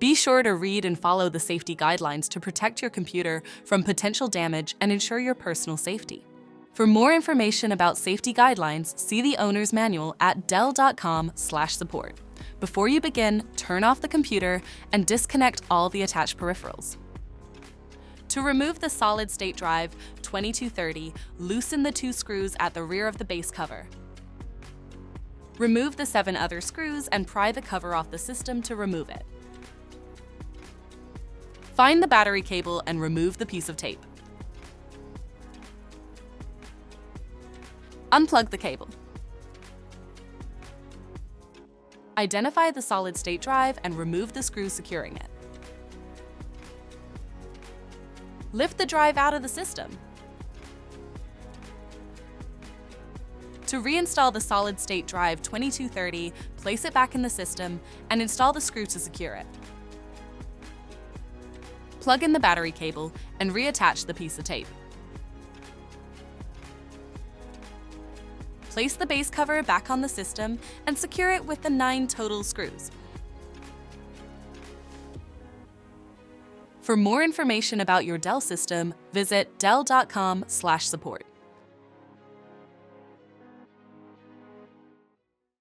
Be sure to read and follow the safety guidelines to protect your computer from potential damage and ensure your personal safety. For more information about safety guidelines, see the owner's manual at dell.com/support. Before you begin, turn off the computer and disconnect all the attached peripherals. To remove the solid-state drive 2230, loosen the 2 screws at the rear of the base cover. Remove the 7 other screws and pry the cover off the system to remove it. Find the battery cable and remove the piece of tape. Unplug the cable. Identify the solid-state drive and remove the screw securing it. Lift the drive out of the system. To reinstall the solid-state drive 2230, place it back in the system and install the screw to secure it. Plug in the battery cable and reattach the piece of tape. Place the base cover back on the system and secure it with the 9 total screws. For more information about your Dell system, visit dell.com/support.